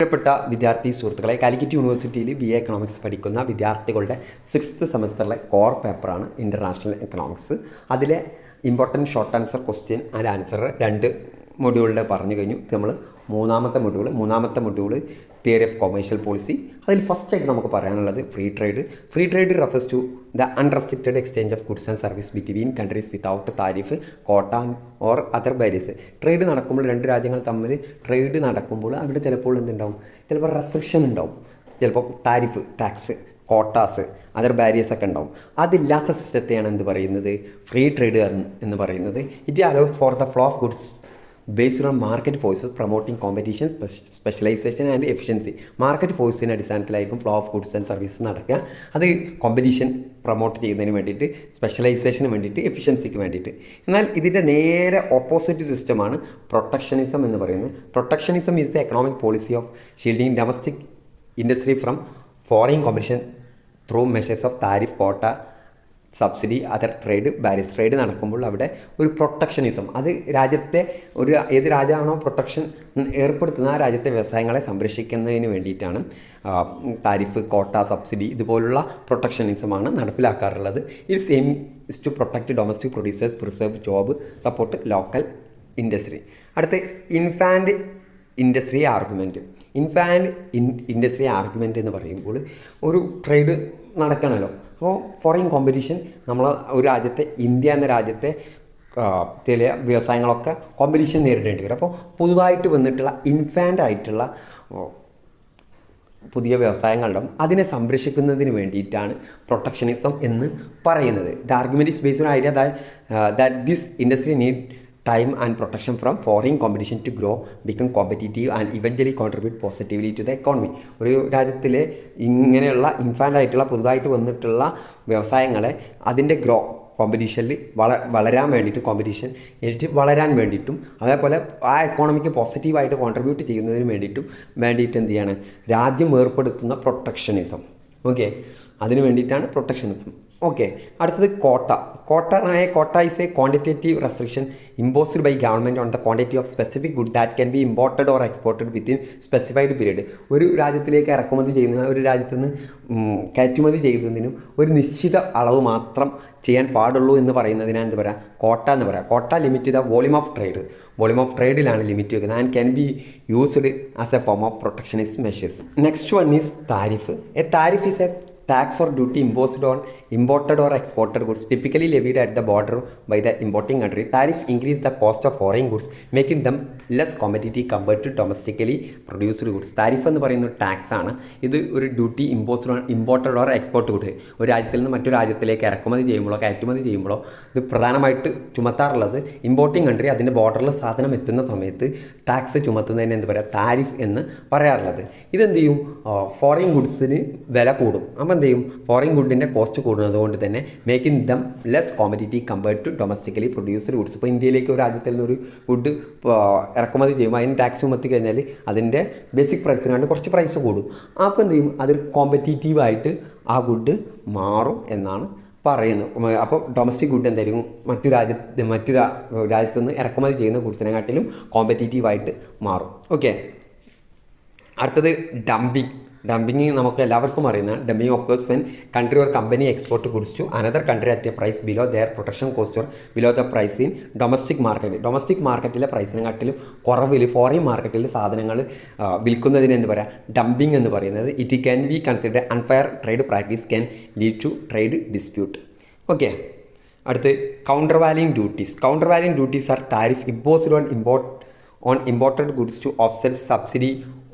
പ്രിയപ്പെട്ട വിദ്യാർത്ഥി സുഹൃത്തുക്കളെ, കാലിക്കറ്റ് യൂണിവേഴ്സിറ്റിയിൽ BA എക്കണോമിക്സ് പഠിക്കുന്ന വിദ്യാർത്ഥികളുടെ 6th സെമസ്റ്ററിലെ കോർ പേപ്പറാണ് ഇൻ്റർനാഷണൽ എക്കണോമിക്സ്. അതിലെ important short answer question and answer 2 മൊഡ്യൂളിൽ പറഞ്ഞു കഴിഞ്ഞു. ഇത് നമ്മൾ മൂന്നാമത്തെ module theory of commercial policy. അതിൽ ഫസ്റ്റായിട്ട് നമുക്ക് പറയാനുള്ളത് free trade. Free trade refers to the unrestricted exchange of goods and service between countries without tariff, quota or other barriers. Trade നടക്കുമ്പോൾ 2 രാജ്യങ്ങൾ തമ്മിൽ ട്രേഡ് നടക്കുമ്പോൾ അവിടെ ചിലപ്പോൾ എന്തുണ്ടാവും, ചിലപ്പോൾ റെസ്ട്രിക്ഷൻ ഉണ്ടാവും, ചിലപ്പോൾ tariff, tax, quotas, other barriers ഒക്കെ ഉണ്ടാവും. അതില്ലാത്ത സിസ്റ്റത്തെയാണ് എന്ത് പറയുന്നത്, ഫ്രീ ട്രേഡ് എന്ന് പറയുന്നത്. It allow for the flow of goods based on market forces promoting competition, specialisation and efficiency. Market ഫോഴ്സിൻ്റെ അടിസ്ഥാനത്തിലായിരിക്കും flow of goods and service നടക്കുക. അത് കോമ്പറ്റീഷൻ പ്രൊമോട്ട് ചെയ്യുന്നതിന് വേണ്ടിയിട്ട്, സ്പെഷ്യലൈസേഷന് വേണ്ടിയിട്ട്, എഫിഷ്യൻസിക്ക് വേണ്ടിയിട്ട്. എന്നാൽ ഇതിൻ്റെ നേരെ ഓപ്പോസിറ്റ് സിസ്റ്റമാണ് പ്രൊട്ടക്ഷനിസം എന്ന് പറയുന്നത്. Protectionism is the economic policy of shielding domestic industry from foreign competition through measures of tariff, quota, subsidy, other trade barriers. Trade നടക്കുമ്പോൾ അവിടെ ഒരു പ്രൊട്ടക്ഷനിസം, അത് രാജ്യത്തെ ഏത് രാജ്യമാണോ പ്രൊട്ടക്ഷൻ ഏർപ്പെടുത്തുന്ന ആ രാജ്യത്തെ വ്യവസായങ്ങളെ സംരക്ഷിക്കുന്നതിന് വേണ്ടിയിട്ടാണ് താരിഫ്, കോട്ട, സബ്സിഡി ഇതുപോലുള്ള പ്രൊട്ടക്ഷനിസമാണ് നടപ്പിലാക്കാറുള്ളത്. Its aim is to protect domestic producers, preserve job, support local industry. അടുത്ത് infant industry argument. Industry argument എന്ന് പറയുമ്പോൾ ഒരു ട്രേഡ് നടക്കണമല്ലോ. അപ്പോൾ ഫോറിൻ കോമ്പറ്റീഷൻ, നമ്മൾ ഒരു രാജ്യത്തെ, ഇന്ത്യ എന്ന രാജ്യത്തെ ചില വ്യവസായങ്ങളൊക്കെ കോമ്പറ്റീഷൻ നേരിടേണ്ടി വരും. അപ്പോൾ പുതുതായിട്ട് വന്നിട്ടുള്ള ഇൻഫാൻ്റ് ആയിട്ടുള്ള പുതിയ വ്യവസായങ്ങളുടെ അതിനെ സംരക്ഷിക്കുന്നതിന് വേണ്ടിയിട്ടാണ് പ്രൊട്ടക്ഷനിസം എന്ന് പറയുന്നത്. The argument is based on idea that this industry need time and protection from foreign competition to grow, become competitive and eventually contribute positively to the economy. ഒരു രാജ്യത്തിലെ ഇങ്ങനെയുള്ള ഇൻഫാൻ്റ് ആയിട്ടുള്ള പുതുതായിട്ട് വന്നിട്ടുള്ള വ്യവസായങ്ങളെ അതിൻ്റെ കോമ്പറ്റീഷനിൽ വളരാൻ വേണ്ടിയിട്ട്, കോമ്പറ്റീഷൻ വളരാൻ വേണ്ടിയിട്ടും, അതേപോലെ ആ എക്കോണമിക്ക് പോസിറ്റീവായിട്ട് കോൺട്രിബ്യൂട്ട് ചെയ്യുന്നതിന് വേണ്ടിയിട്ട് എന്ത് ചെയ്യാണ്, രാജ്യം ഏർപ്പെടുത്തുന്ന പ്രൊട്ടക്ഷനിസം. ഓക്കെ, അതിന് വേണ്ടിയിട്ടാണ് പ്രൊട്ടക്ഷനിസം. ഓക്കെ, അടുത്തത് quota. Quota is a quantitative restriction imposed by government on the quantity of specific good that can be imported or exported within specified period. ഒരു രാജ്യത്തിലേക്ക് ഇറക്കുമതി ചെയ്യുന്ന, ഒരു രാജ്യത്തു നിന്ന് കയറ്റുമതി ചെയ്യുന്നതിനും ഒരു നിശ്ചിത അളവ് മാത്രം ചെയ്യാൻ പാടുള്ളൂ എന്ന് പറയുന്നതിനാണ് എന്ത് പറയുക, കോട്ട എന്ന് പറയാം. Quota limit the volume of ട്രേഡിലാണ് ലിമിറ്റ് വെക്കുന്നത് and can be used as a form of protectionist measures. Next one is tariff. A tariff is a tax or duty imposed on imported or exported goods, typically levied at the border by the importing country. Tariff increase the cost of foreign goods, making them less competitive compared to domestically produced goods. Tariff എന്ന് പറയുന്നത് tax ആണ്. ഇത് ഒരു duty imposed on imported or export good. ഒരു രാജ്യത്തിൽ നിന്ന് മറ്റൊരു രാജ്യത്തിലേക്ക് ഇറക്കുമതി ചെയ്യുമ്പോഴോ കയറ്റുമതി ചെയ്യുമ്പോഴോ ഇത് പ്രധാനമായിട്ട് ചുമത്താറുള്ളത് ഇമ്പോർട്ടിംഗ് കൺട്രി അതിൻ്റെ ബോർഡറിൽ സാധനം എത്തുന്ന സമയത്ത് ടാക്സ് ചുമത്തുന്നതിന് എന്ത് പറയുക, താരിഫ് എന്ന് പറയാറുള്ളത്. ഇതെന്ത് ചെയ്യും, ഫോറിൻ ഗുഡ്സിന് വില കൂടും. അപ്പം എന്ത് ചെയ്യും, ഫോറിൻ ഗുഡിൻ്റെ കോസ്റ്റ് കൂടുന്നത് കൊണ്ട് തന്നെ making them less competitive compared to domestically produced goods. ഇപ്പോൾ ഇന്ത്യയിലേക്ക് ഒരു രാജ്യത്തിൽ നിന്ന് ഒരു ഗുഡ് ഇറക്കുമതി ചെയ്യുമ്പോൾ അതിന് ടാക്സ് ചുമത്തി കഴിഞ്ഞാൽ അതിൻ്റെ ബേസിക് പ്രൈസിനാണ്ട് കുറച്ച് പ്രൈസ് കൂടും. അപ്പോൾ എന്ത് ചെയ്യും, അതൊരു കോമ്പറ്റീറ്റീവായിട്ട് ആ ഗുഡ് മാറും എന്നാണ് പറയുന്നത്. അപ്പോൾ ഡൊമസ്റ്റിക് ഗുഡ് എന്തായിരിക്കും, മറ്റു രാജ്യത്തു നിന്ന് ഇറക്കുമതി ചെയ്യുന്ന ഗുഡ്സിനെക്കാട്ടിലും കോമ്പറ്റീറ്റീവായിട്ട് മാറും. ഓക്കെ, അടുത്തത് ഡംപിങ് നമുക്ക് എല്ലാവർക്കും അറിയുന്ന dumping occurs when country or company export goods to another country at a price below their protection cost or below the price in domestic market. Domestic മാർക്കറ്റിലെ പ്രൈസിനെക്കാട്ടിലും കുറവിൽ ഫോറിൻ മാർക്കറ്റിൽ സാധനങ്ങൾ വിൽക്കുന്നതിന് എന്ന് പറയാം ഡംപിങ് എന്ന് പറയുന്നത്. It can be consider unfair trade practice can lead to trade dispute. Okay, അടുത്ത് counter valuing duties are tariff imposed on imported goods to offset subsidy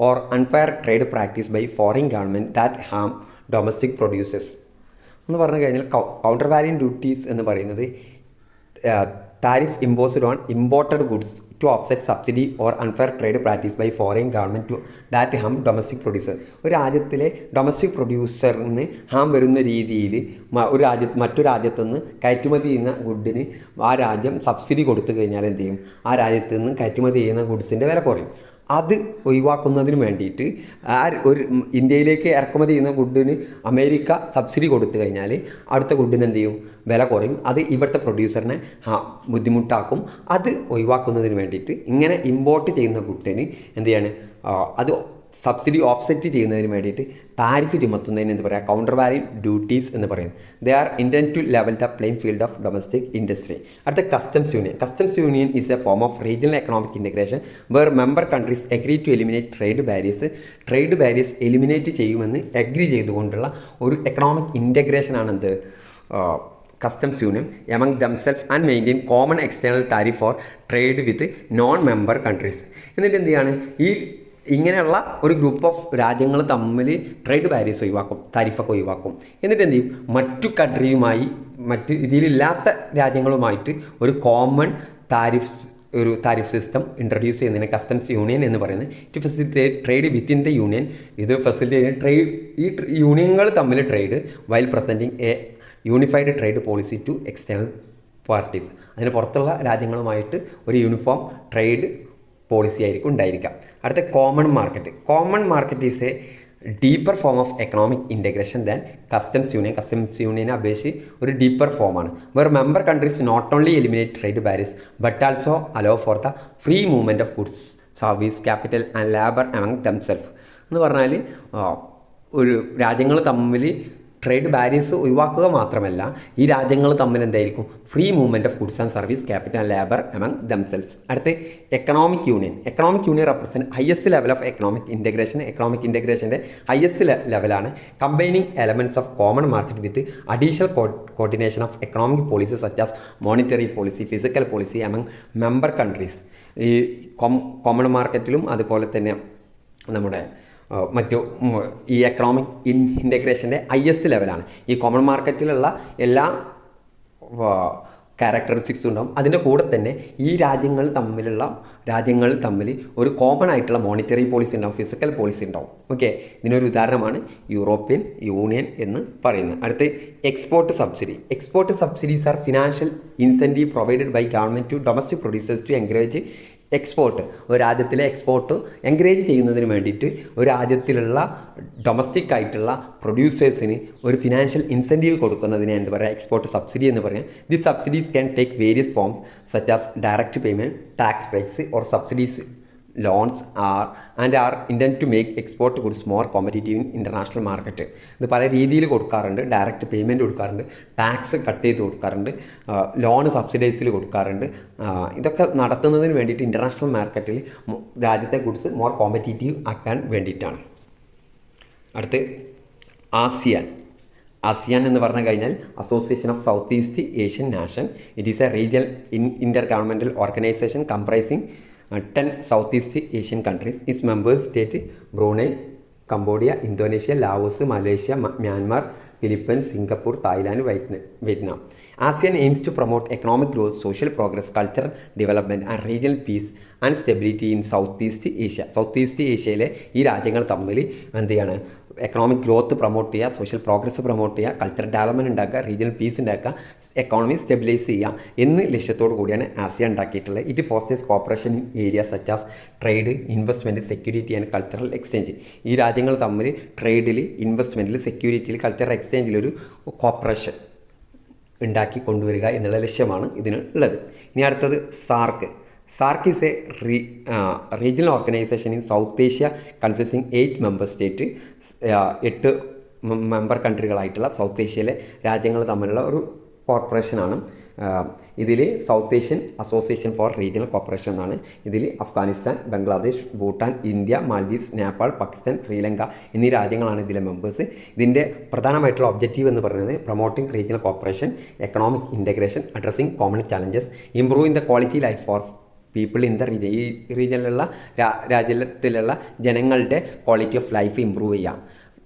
or unfair trade practice by foreign government that harm domestic producers. എന്ന് പറഞ്ഞു കഴിഞ്ഞാൽ counter valuing duties എന്ന് പറയുന്നത് tariff imposed on imported goods to offset subsidy or unfair trade practice by foreign government to that harm domestic producer. ഒരു രാജ്യത്തിലെ domestic പ്രൊഡ്യൂസറിന് Ham വരുന്ന രീതിയിൽ മറ്റു രാജ്യത്തുനിന്ന് കയറ്റുമതി ചെയ്യുന്ന ഗുഡിന് ആ രാജ്യം സബ്സിഡി കൊടുത്തു കഴിഞ്ഞാൽ എന്ത് ചെയ്യും, ആ രാജ്യത്ത് നിന്ന് കയറ്റുമതി ചെയ്യുന്ന ഗുഡ്സിൻ്റെ വില കുറയും. അത് ഒഴിവാക്കുന്നതിന് വേണ്ടിയിട്ട് ഇന്ത്യയിലേക്ക് ഇറക്കുമതി ചെയ്യുന്ന ഗുഡിന് അമേരിക്ക സബ്സിഡി കൊടുത്തു കഴിഞ്ഞാൽ അടുത്ത ഗുഡിന് എന്ത് ചെയ്യും, വില കുറയും. അത് ഇവിടുത്തെ പ്രൊഡ്യൂസറിനെ ബുദ്ധിമുട്ടാക്കും. അത് ഒഴിവാക്കുന്നതിന് വേണ്ടിയിട്ട് ഇങ്ങനെ ഇമ്പോർട്ട് ചെയ്യുന്ന ഗുഡിന് എന്ത് ചെയ്യാണ്, അത് സബ്സിഡി ഓഫ്സെറ്റ് ചെയ്യുന്നതിന് വേണ്ടിയിട്ട് താരിഫ് ചുമത്തുന്നതിന് എന്ത് പറയുക, കൗണ്ടർ വാല്യൂ ഡ്യൂട്ടീസ് എന്ന് പറയുന്നത്. They are intend to level the plain field of domestic industry. അടുത്ത customs union. Customs union is a form of regional economic integration where member countries agree to eliminate trade barriers eliminate ചെയ്യുമെന്ന് agree ചെയ്തുകൊണ്ടുള്ള ഒരു economic ഇൻറ്റഗ്രേഷനാണ് എന്ത് customs union among themself and maintain common external tariff for trade with non member countries. എന്നിട്ട് എന്ത് ചെയ്യാണ്, ഈ ഇങ്ങനെയുള്ള ഒരു ഗ്രൂപ്പ് ഓഫ് രാജ്യങ്ങൾ തമ്മിൽ ട്രേഡ് ബാരിയേഴ്സ് ഒഴിവാക്കും, താരിഫൊക്കെ ഒഴിവാക്കും. എന്നിട്ട് എന്ത് ചെയ്യും, മറ്റു കൺട്രിയുമായി മറ്റ് ഇതിലില്ലാത്ത രാജ്യങ്ങളുമായിട്ട് ഒരു കോമൺ താരിഫ് സിസ്റ്റം ഇൻട്രൊഡ്യൂസ് ചെയ്യുന്നതിന് കസ്റ്റംസ് യൂണിയൻ എന്ന് പറയുന്നത്. To facilitate trade within the union. ഇത് ഫെസിലിറ്റേറ്റ് ഈ യൂണിയനുകൾ തമ്മിൽ trade while presenting a unified trade policy to external parties. അതിന് പുറത്തുള്ള രാജ്യങ്ങളുമായിട്ട് ഒരു യൂണിഫോം ട്രേഡ് പോളിസി ആയിരിക്കും ഉണ്ടായിരിക്കാം. അടുത്ത common market is a deeper form of economic integration than customs യൂണിയനെ അപേക്ഷിച്ച് ഒരു ഡീപ്പർ ഫോമാണ്. Where member countries not only eliminate trade barriers but also allow for the free movement of goods, service, capital and labour among themself. എന്ന് പറഞ്ഞാൽ ഒരു രാജ്യങ്ങൾ തമ്മിൽ trade barriers ഒഴിവാക്കുക മാത്രമല്ല, ഈ രാജ്യങ്ങൾ തമ്മിൽ എന്തായിരിക്കും, free movement of goods and service, capital and labour among themselves. അടുത്ത് economic union represent highest level of economic ഇൻറ്റഗ്രേഷൻ്റെ ഹയസ്റ്റ് ലെവലാണ്. Combining elements of common market with additional coordination of economic policy such as monetary policy, fiscal policy among member countries. ഈ common മാർക്കറ്റിലും അതുപോലെ തന്നെ നമ്മുടെ ഈ economic ഇൻറ്റഗ്രേഷൻ്റെ ഹയസ്റ്റ് ലെവലാണ്. ഈ കോമൺ മാർക്കറ്റിലുള്ള എല്ലാ ക്യാരക്ടറിസ്റ്റിക്സും ഉണ്ടാവും. അതിൻ്റെ കൂടെ തന്നെ ഈ രാജ്യങ്ങൾ തമ്മിൽ ഒരു കോമൺ ആയിട്ടുള്ള മോണിറ്ററി പോളിസി ഉണ്ടാവും, ഫിസിക്കൽ പോളിസി ഉണ്ടാവും. ഓക്കെ, ഇതിനൊരു ഉദാഹരണമാണ് യൂറോപ്യൻ യൂണിയൻ എന്ന് പറയുന്നത്. അടുത്ത് export subsidies are financial incentive provided by government to domestic producers to encourage export. ഒരു രാജ്യത്തിലെ എക്സ്പോർട്ട് എൻകറേജ് ചെയ്യുന്നതിന് വേണ്ടിയിട്ട് ഒരു രാജ്യത്തിലുള്ള ഡൊമസ്റ്റിക് ആയിട്ടുള്ള പ്രൊഡ്യൂസേഴ്സിന് ഒരു ഫിനാൻഷ്യൽ ഇൻസെൻറ്റീവ് കൊടുക്കുന്നതിനെ എന്താ പറയുക, എക്സ്പോർട്ട് സബ്സിഡി എന്ന് പറയാം. The subsidies can take various forms such as direct payment, tax breaks or subsidies loans are intend to make export goods more competitive in international market. ഇത് പല രീതിയിൽ കൊടുക്കാറുണ്ട്. ഡയറക്റ്റ് പേയ്മെൻറ്റ് കൊടുക്കാറുണ്ട്, tax cut ചെയ്ത് കൊടുക്കാറുണ്ട്, loan സബ്സിഡൈസിൽ കൊടുക്കാറുണ്ട്. ഇതൊക്കെ നടത്തുന്നതിന് വേണ്ടിയിട്ട് ഇൻ്റർനാഷണൽ മാർക്കറ്റിൽ രാജ്യത്തെ ഗുഡ്സ് മോർ കോമ്പറ്റീറ്റീവ് ആക്കാൻ വേണ്ടിയിട്ടാണ്. അടുത്ത് ആസിയാൻ എന്ന് പറഞ്ഞു കഴിഞ്ഞാൽ association of south east Asian nation. It is a regional inter governmental organisation comprising 10 Southeast Asian countries. Its member state Brunei, Cambodia, Indonesia, Laos, Malaysia, Myanmar, Philippines, Singapore, Thailand, Vietnam. ASEAN aims to promote economic growth, social progress, cultural development and regional peace and stability in Southeast Asia. Southeast ഏഷ്യയിലെ ഈ രാജ്യങ്ങൾ തമ്മിൽ എന്ത് ചെയ്യാണ്, economic growth promote ചെയ്യുക, social progress promote ചെയ്യുക, cultural development ഉണ്ടാക്കുക, regional piece ഉണ്ടാക്കുക, എക്കോണമി സ്റ്റെബിലൈസ് ചെയ്യുക എന്ന് ലക്ഷ്യത്തോടു കൂടിയാണ് ആസിയാൻ ഉണ്ടാക്കിയിട്ടുള്ളത്. It fosters cooperation in area such as trade, investment, security and cultural exchange. ഈ രാജ്യങ്ങൾ തമ്മിൽ ട്രേഡിൽ, ഇൻവെസ്റ്റ്മെൻറ്റിൽ, സെക്യൂരിറ്റിയിൽ, കൾച്ചറൽ എക്സ്ചേഞ്ചിലൊരു കോപ്പറേഷൻ ഉണ്ടാക്കി കൊണ്ടുവരിക എന്നുള്ള ലക്ഷ്യമാണ് ഇതിന് ഉള്ളത്. ഇനി അടുത്തത് SAARC is a regional organisation in South Asia consisting 8 member state. 8 member കൺട്രികളായിട്ടുള്ള സൗത്ത് ഏഷ്യയിലെ രാജ്യങ്ങൾ തമ്മിലുള്ള ഒരു കോർപ്പറേഷനാണ്. ഇതിൽ South Asian association for regional corporation എന്നാണ്. ഇതിൽ അഫ്ഗാനിസ്ഥാൻ, ബംഗ്ലാദേശ്, ഭൂട്ടാൻ, ഇന്ത്യ, മാൽദീവ്സ്, നേപ്പാൾ, പാകിസ്ഥാൻ, ശ്രീലങ്ക എന്നീ രാജ്യങ്ങളാണ് ഇതിലെ മെമ്പേഴ്സ്. ഇതിൻ്റെ പ്രധാനമായിട്ടുള്ള ഒബ്ജക്റ്റീവ് എന്ന് പറയുന്നത് promoting regional corporation, economic integration, addressing common challenges, improving the quality life for people in the region. ഈ റീജിയനിലുള്ള രാജ്യത്തിലുള്ള ജനങ്ങളുടെ ക്വാളിറ്റി ഓഫ് ലൈഫ് ഇമ്പ്രൂവ് ചെയ്യാം.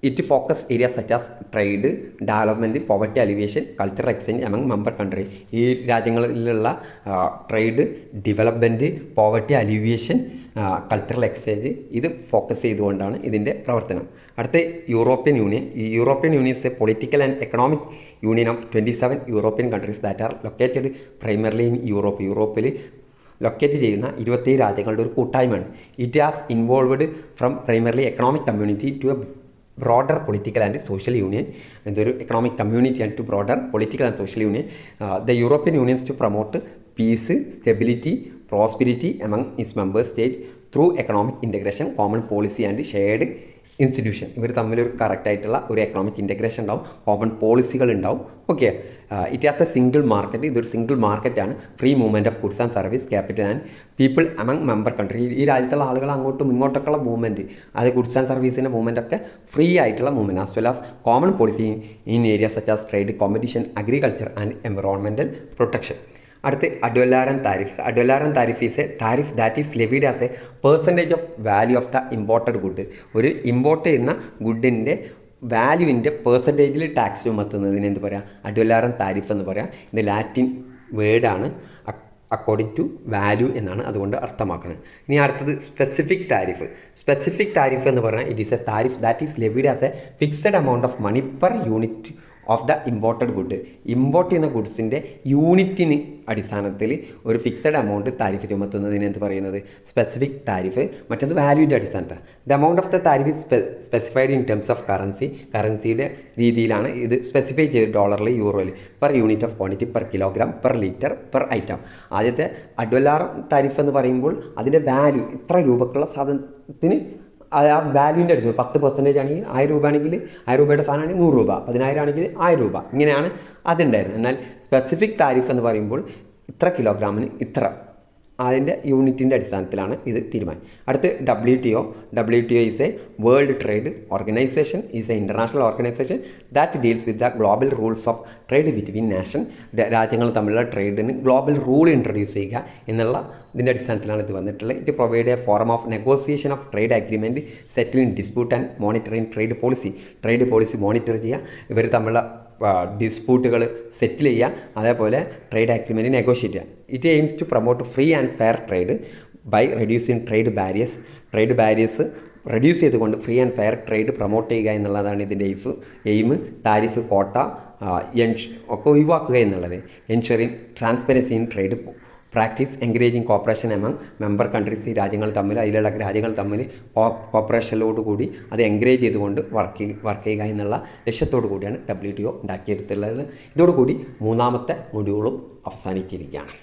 It focus areas such as trade, development, poverty alleviation, cultural exchange among member country. ഈ രാജ്യങ്ങളിലുള്ള trade, development, poverty alleviation, cultural exchange ഇത് focus ചെയ്തുകൊണ്ടാണ് ഇതിൻ്റെ പ്രവർത്തനം. അടുത്ത യൂറോപ്യൻ യൂണിയൻ. ഈ European union is a political and economic union of 27 European countries that are located primarily in യൂറോപ്പിൽ locate ചെയ്യുന്ന 27 രാജ്യങ്ങളുടെ ഒരു കൂട്ടായ്മയാണ്. It has involved from primarily economic community to A broader political and social union. ഇതൊരു economic community and to broader political and social union. The European unions to promote peace, stability, prosperity among its member state, through economic integration, common policy and shared institution. ഇവർ തമ്മിലൊരു കറക്റ്റായിട്ടുള്ള ഒരു economic integration ഉണ്ടാവും, common പോളിസികൾ ഉണ്ടാവും. Okay, it has a single market. ഇതൊരു single മാർക്കറ്റാണ്. Free movement of goods and service, capital and people among member country. ഈ രാജ്യത്തുള്ള ആളുകൾ അങ്ങോട്ടും ഇങ്ങോട്ടൊക്കെയുള്ള മൂവ്മെൻറ്റ്, അത് ഗുഡ്സ് ആൻഡ് സർവീസിൻ്റെ മൂവ്മെൻ്റ് ഒക്കെ ഫ്രീ ആയിട്ടുള്ള movement, as well as common policy in area such as trade, competition, agriculture and environmental protection. അടുത്ത് ad valorem tariff. Ad valorem tariff is a tariff that is levied as a percentage of value of the imported good. ഒരു import ചെയ്യുന്ന ഗുഡിൻ്റെ വാല്യൂവിൻ്റെ പെർസെൻറ്റേജിൽ tax ചുമത്തുന്നതിന് എന്ത് പറയാം? അഡ്വലാരൻ tariff എന്ന് പറയാം. ഇത് Latin വേർഡാണ്. അക്കോർഡിംഗ് ടു വാല്യൂ എന്നാണ് അതുകൊണ്ട് അർത്ഥമാക്കുന്നത്. ഇനി അടുത്തത് സ്പെസിഫിക് താരിഫ്. സ്പെസിഫിക് താരിഫ് എന്ന് പറഞ്ഞാൽ it is a tariff that is levied as a fixed amount of money per unit of the imported good. Import ചെയ്യുന്ന ഗുഡ്സിൻ്റെ യൂണിറ്റിന് അടിസ്ഥാനത്തിൽ ഒരു ഫിക്സഡ് എമൗണ്ട് താരിഫ് ചുമത്തുന്നതിന് എന്ത് പറയുന്നത്? Specific tariff. മറ്റത് വാല്യൂവിൻ്റെ അടിസ്ഥാനത്തിൽ. The amount of the tariff is specified in terms of currency. കറൻസിയുടെ രീതിയിലാണ് ഇത് സ്പെസിഫൈ ചെയ്ത്, ഡോളറിൽ, യൂറോയിൽ, per unit of quantity, per kilogram, per litre, per item. ആദ്യത്തെ അഡ്വലാർ താരിഫ് എന്ന് പറയുമ്പോൾ അതിൻ്റെ വാല്യൂ, ഇത്ര രൂപക്കുള്ള സാധനത്തിന് ആ വാല്യൂവിൻ്റെ അടിച്ചു. 10% ആണെങ്കിൽ 1000 രൂപ ആണെങ്കിൽ 1000 രൂപയുടെ സാധനമാണെങ്കിൽ 100 രൂപ, 10,000 ആണെങ്കിൽ 1000 രൂപ, ഇങ്ങനെയാണ് അതുണ്ടായിരുന്നത്. എന്നാൽ സ്പെസിഫിക് താരിഫ് എന്ന് പറയുമ്പോൾ ഇത്ര കിലോഗ്രാമിന് ഇത്ര, അതിൻ്റെ യൂണിറ്റിൻ്റെ അടിസ്ഥാനത്തിലാണ് ഇത് തീരുമാനം. അടുത്ത് WTO. WTO is A world trade organisation, is A international organisation that deals with the global rules of trade between nation. രാജ്യങ്ങൾ തമ്മിലുള്ള ട്രേഡിന് ഗ്ലോബൽ റൂൾ ഇൻട്രൊഡ്യൂസ് ചെയ്യുക എന്നുള്ള ഇതിൻ്റെ അടിസ്ഥാനത്തിലാണ് ഇത് വന്നിട്ടുള്ളത്. It provide a forum of negotiation of trade agreement, settling dispute and monitoring trade policy. Trade policy monitor ചെയ്യുക, ഇവർ തമ്മിലുള്ള ഡിസ്പ്യൂട്ടുകൾ സെറ്റിൽ ചെയ്യുക, അതേപോലെ ട്രേഡ് അഗ്രിമെൻറ്റ് നെഗോഷിയേറ്റ് ചെയ്യുക. It aims to promote free and fair trade by reducing trade barriers. Trade barriers reduce ചെയ്തുകൊണ്ട് free and fair trade promote ചെയ്യുക എന്നുള്ളതാണ് ഇതിൻ്റെ എയിം. താരിഫ്, കോട്ട ഒക്കെ ഒഴിവാക്കുക എന്നുള്ളത്. Ensuring transparency in trade practice, encouraging cooperation among member countries. ഈ രാജ്യങ്ങൾ തമ്മിൽ, അതിലുള്ള രാജ്യങ്ങൾ തമ്മിൽ കോപ്പറേഷനിലോട് കൂടി അത് എൻകറേജ് ചെയ്തുകൊണ്ട് വർക്ക് ചെയ്യുക എന്നുള്ള ലക്ഷ്യത്തോടു കൂടിയാണ് WTO ഉണ്ടാക്കിയെടുത്തുള്ളത്. ഇതോടുകൂടി 3ാമത്തെ മൊഡ്യൂളും അവസാനിച്ചിരിക്കുകയാണ്.